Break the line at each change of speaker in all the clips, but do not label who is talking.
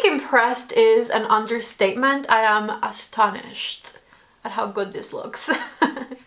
impressed is an understatement. I am astonished at how good this looks.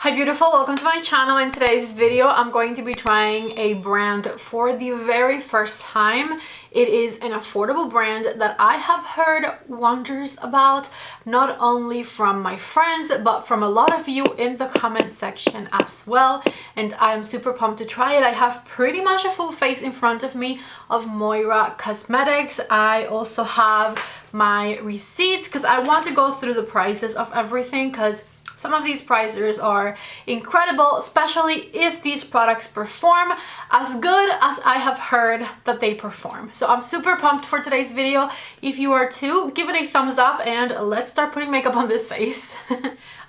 Hi beautiful, welcome to my channel. In today's video I'm going to be trying a brand for the very first time. It is an affordable brand that I have heard wonders about, not only from my friends but from a lot of you in the comment section as well, and I'm super pumped to try it. I have pretty much a full face in front of me of MOIRA Cosmetics. I also have my receipts because I want to go through the prices of everything, because some of these prices are incredible, especially if these products perform as good as I have heard that they perform. So I'm super pumped for today's video. If you are too, give it a thumbs up and let's start putting makeup on this face.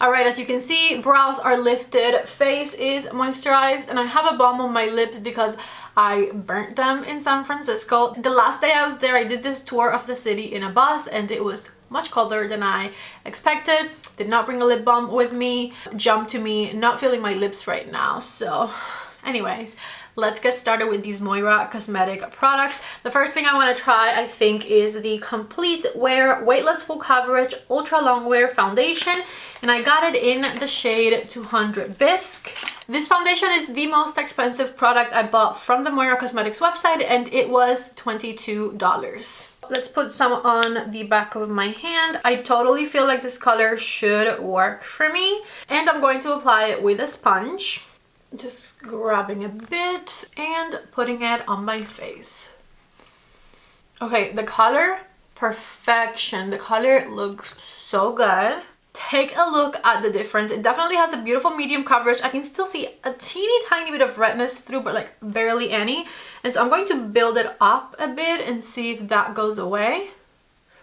Alright, as you can see, brows are lifted, face is moisturized, and I have a balm on my lips because I burnt them in San Francisco. The last day I was there, I did this tour of the city in a bus and it was much colder than I expected. Did not bring a lip balm with me. Jump to me not feeling my lips right now. So anyways, let's get started with these MOIRA cosmetic products. The first thing I want to try, I think, is the Complete Wear Weightless Full Coverage Ultra Long Wear Foundation, and I got it in the shade 200 Bisque. This foundation is the most expensive product I bought from the MOIRA Cosmetics website, and it was $22. Let's put some on the back of my hand. I totally feel like this color should work for me, and I'm going to apply it with a sponge. Just grabbing a bit and putting it on my face. Okay, the color, perfection. The color looks so good. Take a look at the difference. It definitely has a beautiful medium coverage. I can still see a teeny tiny bit of redness through, but like barely any. And so I'm going to build it up a bit and see if that goes away.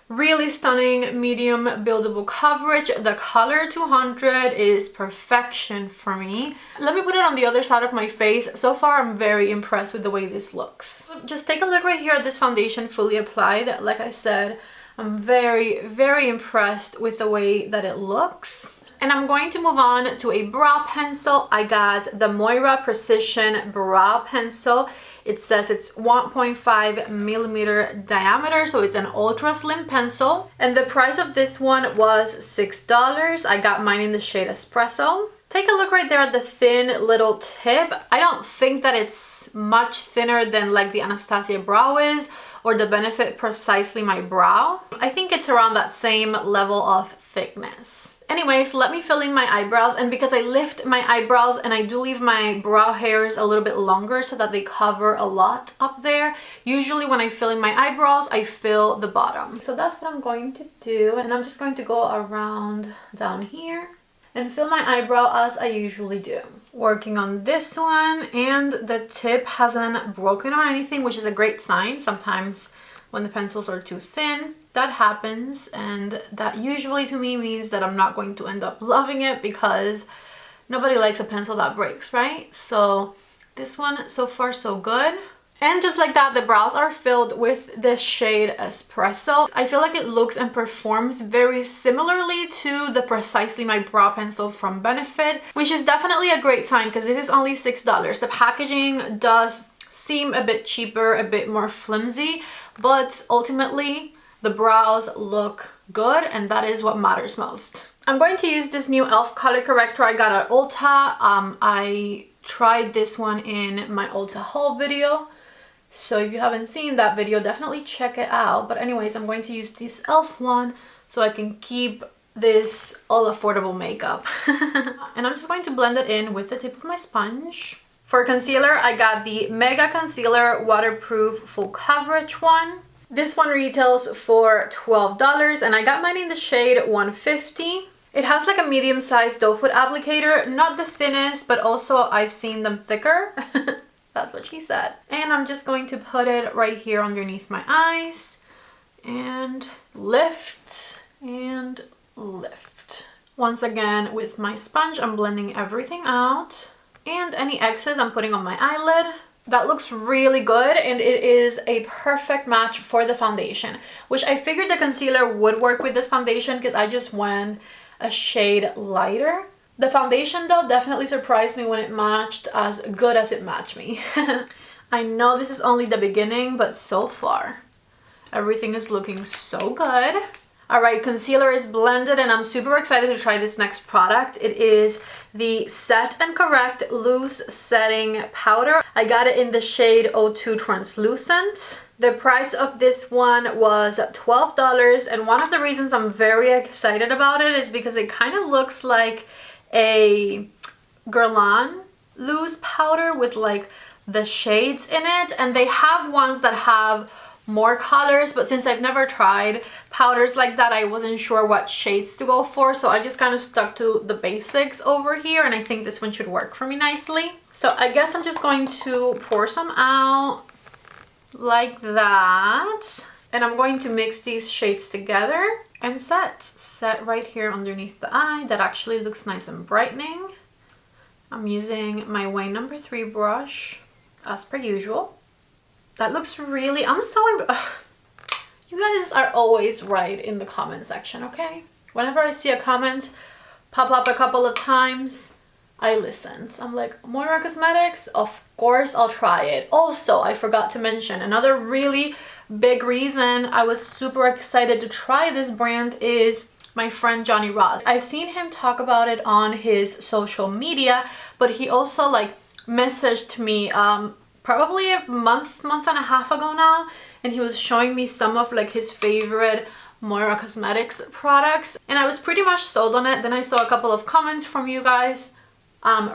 Really stunning medium buildable coverage. The color 200 is perfection for me. Let me put it on the other side of my face. So far I'm very impressed with the way this looks. Just take a look right here at this foundation fully applied. Like I said, I'm very impressed with the way that it looks. And I'm going to move on to a brow pencil. I got the MOIRA Precision Brow Pencil. It says it's 1.5 millimeter diameter, so it's an ultra slim pencil. And the price of this one was $6. I got mine in the shade Espresso. Take a look right there at the thin little tip. I don't think that it's much thinner than like the Anastasia Brow is, or the Benefit Precisely My Brow. I think it's around that same level of thickness. Anyways, let me fill in my eyebrows, and because I lift my eyebrows and I do leave my brow hairs a little bit longer so that they cover a lot up there, usually when I fill in my eyebrows, I fill the bottom. So that's what I'm going to do, and I'm just going to go around down here and fill my eyebrow as I usually do. Working on this one, and the tip hasn't broken or anything, which is a great sign. Sometimes when the pencils are too thin, that happens, and that usually to me means that I'm not going to end up loving it, because nobody likes a pencil that breaks, right? So this one, so far so good. And just like that, the brows are filled with the shade Espresso. I feel like it looks and performs very similarly to the Precisely My Brow Pencil from Benefit, which is definitely a great sign because this is only $6. The packaging does seem a bit cheaper, a bit more flimsy, but ultimately the brows look good, and that is what matters most. I'm going to use this new e.l.f. color corrector I got at Ulta. I tried this one in my Ulta haul video, so if you haven't seen that video, definitely check it out. But anyways, I'm going to use this e.l.f. one so I can keep this all affordable makeup. And I'm just going to blend it in with the tip of my sponge. For concealer, I got the Mega Concealer Waterproof Full Coverage one. This one retails for $12, and I got mine in the shade 150. It has like a medium-sized doe foot applicator, not the thinnest, but also I've seen them thicker. That's what she said. And I'm just going to put it right here underneath my eyes and lift and lift. Once again, with my sponge, I'm blending everything out, and any excess I'm putting on my eyelid. That looks really good, and it is a perfect match for the foundation, which I figured the concealer would work with this foundation because I just went a shade lighter. The foundation though definitely surprised me when it matched as good as it matched me. I know this is only the beginning, but so far Everything is looking so good. All right, concealer is blended and I'm super excited to try this next product. It is the Set and Correct Loose Setting Powder. I got it in the shade 02 Translucent. The price of this one was $12, and one of the reasons I'm very excited about it is because it kind of looks like a Guerlain loose powder with like the shades in it, and they have ones that have more colors, but since I've never tried powders like that, I wasn't sure what shades to go for, so I just kind of stuck to the basics over here, and I think this one should work for me nicely. So I guess I'm just going to pour some out like that, and I'm going to mix these shades together and set right here underneath the eye. That actually looks nice and brightening. I'm using my Wayne No. 3 brush as per usual. That looks really, you guys are always right in the comment section, okay? Whenever I see a comment pop up a couple of times, I listen. So I'm like, MOIRA Cosmetics, of course I'll try it. Also, I forgot to mention, another really big reason I was super excited to try this brand is my friend Johnny Ross. I've seen him talk about it on his social media, but he also like messaged me probably a month and a half ago now, and he was showing me some of like his favorite MOIRA Cosmetics products, and I was pretty much sold on it. Then I saw a couple of comments from you guys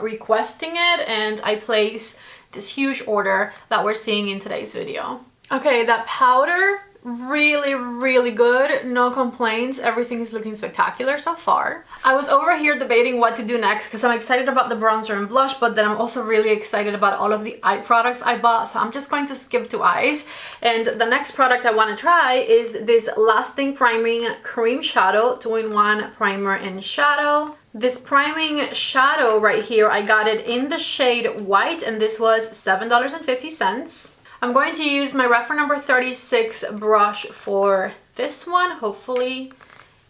requesting it, and I placed this huge order that we're seeing in today's video. Okay, that powder, really good, no complaints. Everything is looking spectacular so far. I was over here debating what to do next because I'm excited about the bronzer and blush, but then I'm also really excited about all of the eye products I bought, so I'm just going to skip to eyes. And the next product I want to try is this Lasting Priming Cream Shadow 2-in-1 primer and shadow. This priming shadow right here, I got it in the shade white, and this was $7.50. I'm going to use my REPHR number 36 brush for this one. Hopefully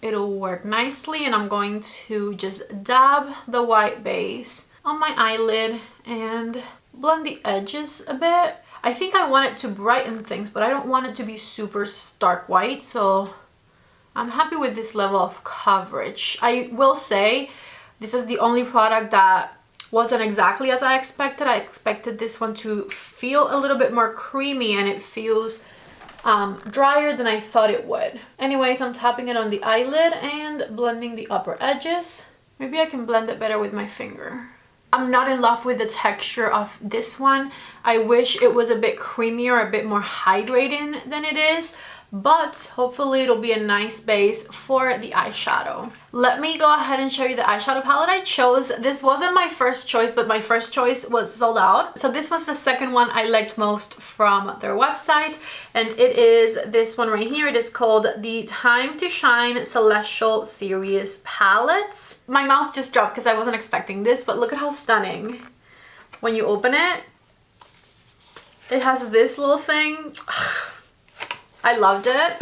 it'll work nicely, and I'm going to just dab the white base on my eyelid and blend the edges a bit. I think I want it to brighten things, but I don't want it to be super stark white, so I'm happy with this level of coverage. I will say this is the only product that wasn't exactly as I expected. I expected this one to feel a little bit more creamy, and it feels drier than I thought it would. Anyways, I'm tapping it on the eyelid and blending the upper edges. Maybe I can blend it better with my finger. I'm not in love with the texture of this one. I wish it was a bit creamier, a bit more hydrating than it is, but hopefully it'll be a nice base for the eyeshadow. Let me go ahead and show you the eyeshadow palette I chose. This wasn't my first choice, but my first choice was sold out. So this was the second one I liked most from their website, and it is this one right here. It is called the Time to Shine Celestial Series Palettes. My mouth just dropped because I wasn't expecting this, but look at how stunning. When you open it, it has this little thing. I loved it.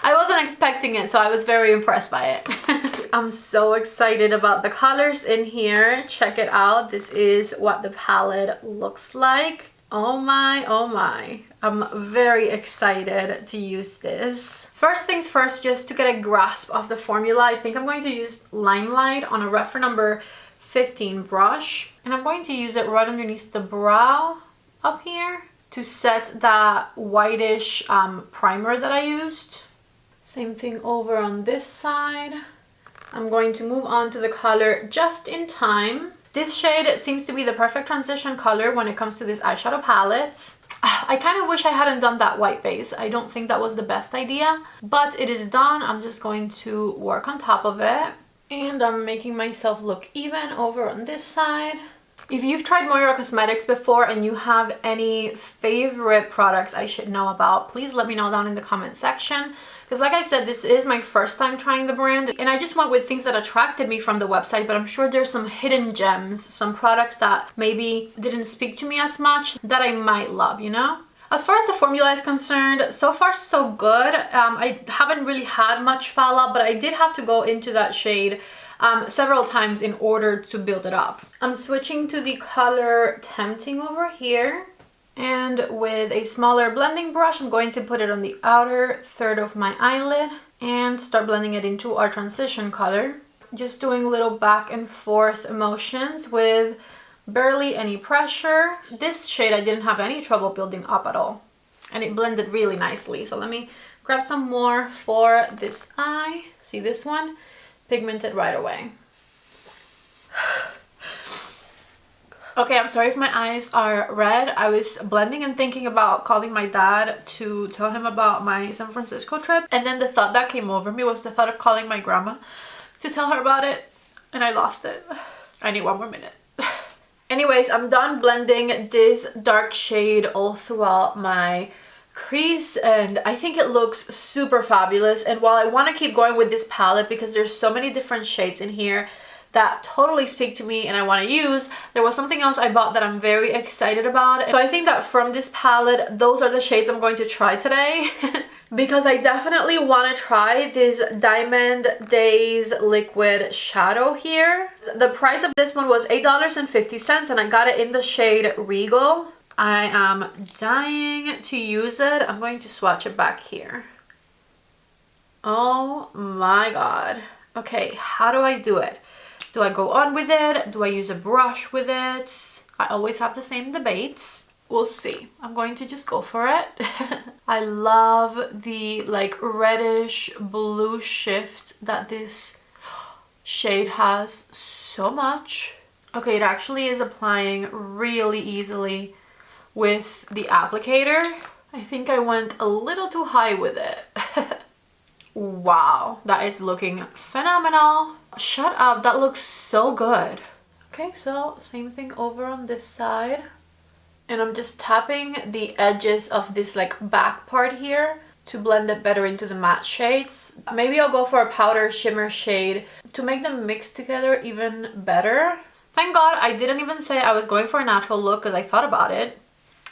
I wasn't expecting it, so I was very impressed by it. I'm so excited about the colors in here. Check it out. This is what the palette looks like. Oh my, oh my. I'm very excited to use this. First things first, just to get a grasp of the formula, I think I'm going to use Limelight on a REPHR number 15 brush. And I'm going to use it right underneath the brow up here to set that whitish primer that I used. Same thing over on this side. I'm going to move on to the color Just in Time. This shade seems to be the perfect transition color when it comes to this eyeshadow palette. I kind of wish I hadn't done that white base. I don't think that was the best idea, but it is done. I'm just going to work on top of it, and I'm making myself look even over on this side. If you've tried MOIRA Cosmetics before and you have any favorite products I should know about, please let me know down in the comment section. Because like I said, this is my first time trying the brand, and I just went with things that attracted me from the website, but I'm sure there's some hidden gems, some products that maybe didn't speak to me as much that I might love, you know? As far as the formula is concerned, so far so good. I haven't really had much fallout, but I did have to go into that shade several times in order to build it up. I'm switching to the color Tempting over here. And with a smaller blending brush, I'm going to put it on the outer third of my eyelid and start blending it into our transition color. Just doing little back and forth motions with barely any pressure. This shade I didn't have any trouble building up at all, and it blended really nicely. So let me grab some more for this eye. See this one? Pigmented right away. Okay, I'm sorry if my eyes are red. I was blending and thinking about calling my dad to tell him about my San Francisco trip, and then the thought that came over me was the thought of calling my grandma to tell her about it, and I lost it. I need one more minute. Anyways, I'm done blending this dark shade all throughout my crease, and I think it looks super fabulous. And while I want to keep going with this palette because there's so many different shades in here that totally speak to me and I want to use, there was something else I bought that I'm very excited about. So I think that from this palette, those are the shades I'm going to try today. Because I definitely want to try this Diamond Days liquid shadow here. The price of this one was $8.50 and I got it in the shade Regal. I am dying to use it. I'm going to swatch it back here. Oh my god. Okay, how do I do it? Do I go on with it? Do I use a brush with it? I always have the same debates. We'll see. I'm going to just go for it. I love the like reddish blue shift that this shade has so much. Okay, it actually is applying really easily with the applicator. I think I went a little too high with it. Wow, that is looking phenomenal. Shut up, that looks so good. Okay, so same thing over on this side. And I'm just tapping the edges of this like back part here to blend it better into the matte shades. Maybe I'll go for a powder shimmer shade to make them mix together even better. Thank God I didn't even say I was going for a natural look because I thought about it.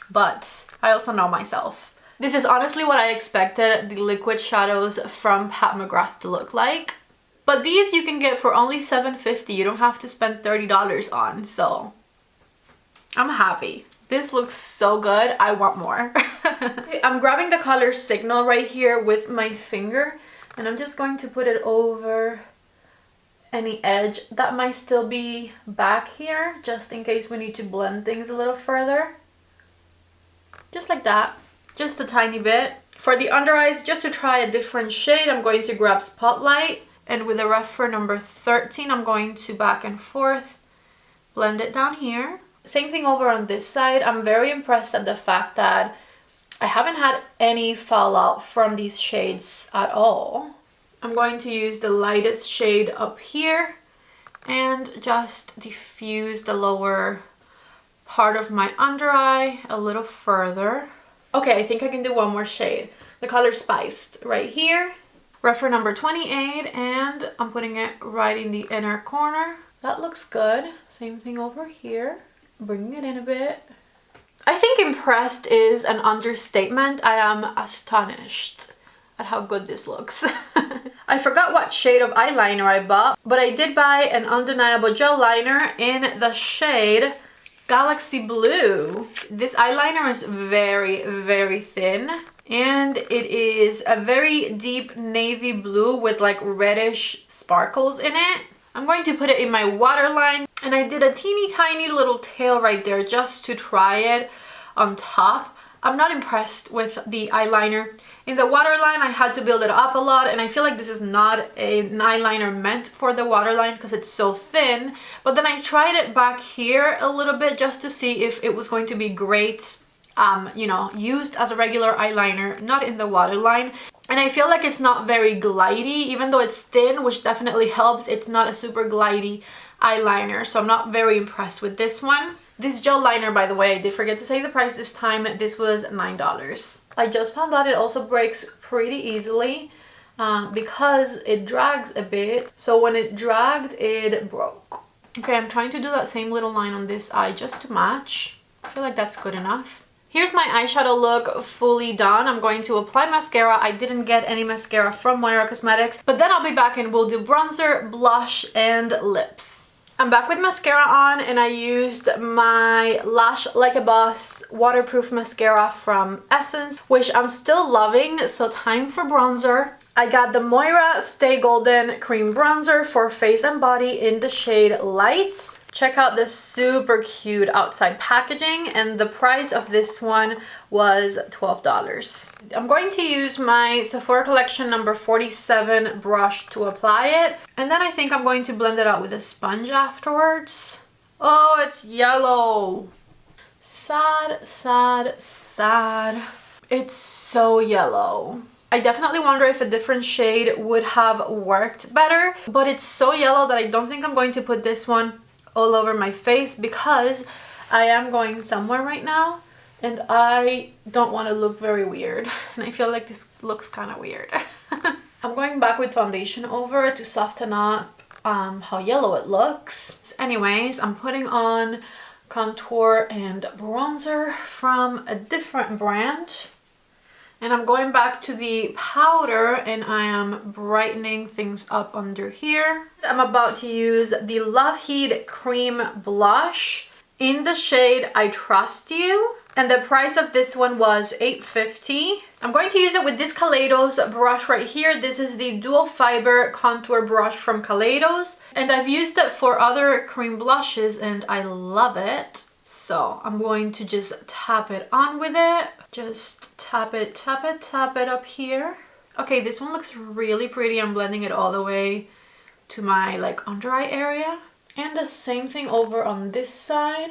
But I also know myself. This is honestly what I expected the liquid shadows from Pat McGrath to look like. But these you can get for only $7.50. You don't have to spend $30 on. So I'm happy. This looks so good. I want more. I'm grabbing the color Signal right here with my finger. And I'm just going to put it over any edge that might still be back here. Just in case we need to blend things a little further. Just like that. Just a tiny bit. For the under eyes, just to try a different shade, I'm going to grab Spotlight. And with a REPHR number 13, I'm going to back and forth blend it down here. Same thing over on this side. I'm very impressed at the fact that I haven't had any fallout from these shades at all. I'm going to use the lightest shade up here and just diffuse the lower part of my under eye a little further. Okay, I think I can do one more shade. The color Spiced right here. REPHR number 28, and I'm putting it right in the inner corner. That looks good. Same thing over here. Bringing it in a bit. I think impressed is an understatement. I am astonished at how good this looks. I forgot what shade of eyeliner I bought, but I did buy an undeniable gel liner in the shade Galaxy Blue. This eyeliner is very, very thin. And it is a very deep navy blue with like reddish sparkles in it. I'm going to put it in my waterline, and I did a teeny tiny little tail right there just to try it on top. I'm not impressed with the eyeliner. In the waterline, I had to build it up a lot, and I feel like this is not an eyeliner meant for the waterline because it's so thin. But then I tried it back here a little bit just to see if it was going to be great, you know, used as a regular eyeliner, not in the waterline. And I feel like it's not very glidey, even though it's thin, which definitely helps. It's not a super glidey eyeliner, so I'm not very impressed with this one. This gel liner, by the way, I did forget to say the price this time. This was $9. I just found out it also breaks pretty easily because it drags a bit. So when it dragged, it broke. Okay, I'm trying to do that same little line on this eye just to match. I feel like that's good enough. Here's my eyeshadow look fully done. I'm going to apply mascara. I didn't get any mascara from MOIRA Cosmetics, but then I'll be back and we'll do bronzer, blush, and lips. I'm back with mascara on, and I used my Lash Like a Boss waterproof mascara from Essence, which I'm still loving. So time for bronzer. I got the MOIRA Stay Golden Cream Bronzer for face and body in the shade Light. Check out this super cute outside packaging, and the price of this one was $12. I'm going to use my Sephora Collection number 47 brush to apply it, and then I think I'm going to blend it out with a sponge afterwards. Oh, it's yellow. Sad, sad, sad. It's so yellow. I definitely wonder if a different shade would have worked better, but it's so yellow that I don't think I'm going to put this one all over my face, because I am going somewhere right now and I don't want to look very weird, and I feel like this looks kind of weird. I'm going back with foundation over to soften up how yellow it looks. Anyways, I'm putting on contour and bronzer from a different brand. And I'm going back to the powder, and I am brightening things up under here. I'm about to use the Love Heat Cream Blush in the shade I Trust You. And the price of this one was $8.50. I'm going to use it with this Kaleidos brush right here. This is the Dual Fiber Contour Brush from Kaleidos. And I've used it for other cream blushes and I love it. So I'm going to just tap it on with it. Just tap it, tap it, tap it up here. Okay, this one looks really pretty. I'm blending it all the way to my like under eye area. And the same thing over on this side.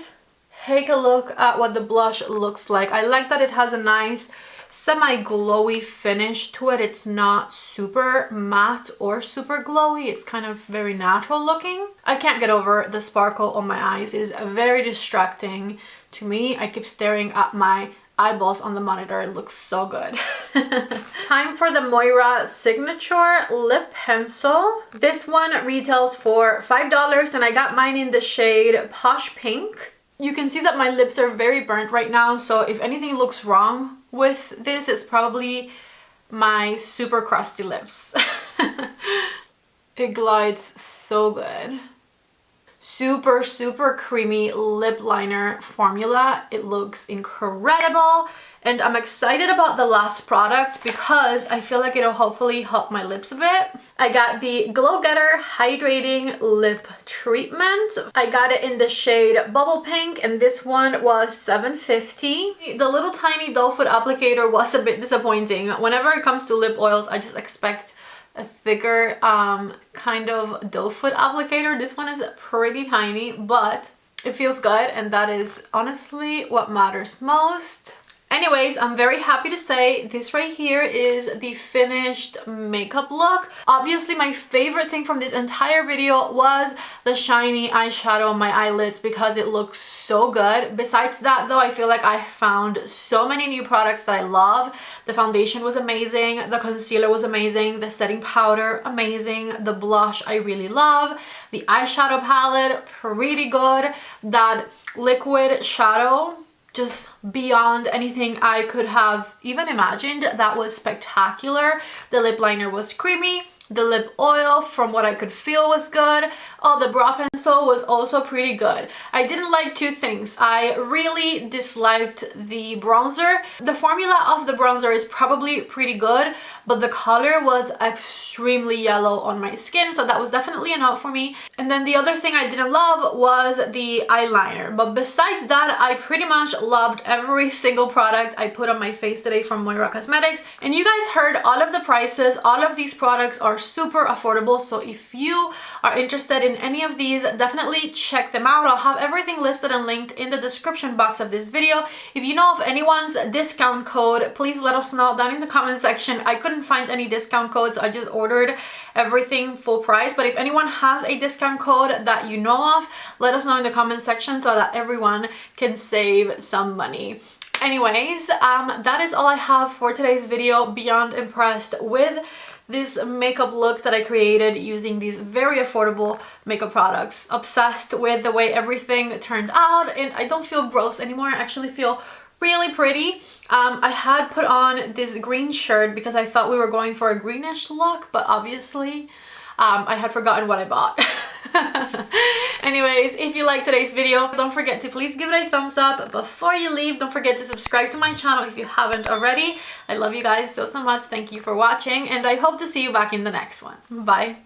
Take a look at what the blush looks like. I like that it has a nice semi-glowy finish to it. It's not super matte or super glowy. It's kind of very natural looking. I can't get over the sparkle on my eyes. It is very distracting to me. I keep staring at my eyeballs on the monitor. It looks so good. Time for the MOIRA Signature Lip Pencil. This one retails for $5 and I got mine in the shade Posh Pink. You can see that my lips are very burnt right now, so if anything looks wrong with this, it's probably my super crusty lips. It glides so good. Super, super creamy lip liner formula. It looks incredible. And I'm excited about the last product because I feel like it'll hopefully help my lips a bit. I got the Glow Getter Hydrating Lip Treatment. I got it in the shade Bubble Pink, and this one was $7.50. The little tiny doe foot applicator was a bit disappointing. Whenever it comes to lip oils, I just expect a thicker kind of doe foot applicator. This one is pretty tiny, but it feels good, and that is honestly what matters most. Anyways, I'm very happy to say this right here is the finished makeup look. Obviously, my favorite thing from this entire video was the shiny eyeshadow on my eyelids because it looks so good. Besides that though, I feel like I found so many new products that I love. The foundation was amazing, the concealer was amazing, the setting powder amazing, the blush I really love, the eyeshadow palette pretty good, that liquid shadow just beyond anything I could have even imagined. That was spectacular. The lip liner was creamy. The lip oil, from what I could feel, was good. Oh, the brow pencil was also pretty good. I didn't like two things. I really disliked the bronzer. The formula of the bronzer is probably pretty good, but the color was extremely yellow on my skin, so that was definitely a no for me. And then the other thing I didn't love was the eyeliner. But besides that, I pretty much loved every single product I put on my face today from MOIRA Cosmetics. And you guys heard all of the prices. All of these products are super affordable, so if you are interested in any of these, definitely check them out. I'll have everything listed and linked in the description box of this video. If you know of anyone's discount code, please let us know down in the comment section. I couldn't find any discount codes. I just ordered everything full price, but if anyone has a discount code that you know of, let us know in the comment section so that everyone can save some money. Anyways, that is all I have for today's video. Beyond impressed with this makeup look that I created using these very affordable makeup products. Obsessed with the way everything turned out, and I don't feel gross anymore. I actually feel really pretty. I had put on this green shirt because I thought we were going for a greenish look, but obviously I had forgotten what I bought. Anyways, if you liked today's video, don't forget to please give it a thumbs up. Before you leave, don't forget to subscribe to my channel if you haven't already. I love you guys so much. Thank you for watching, and I hope to see you back in the next one. Bye.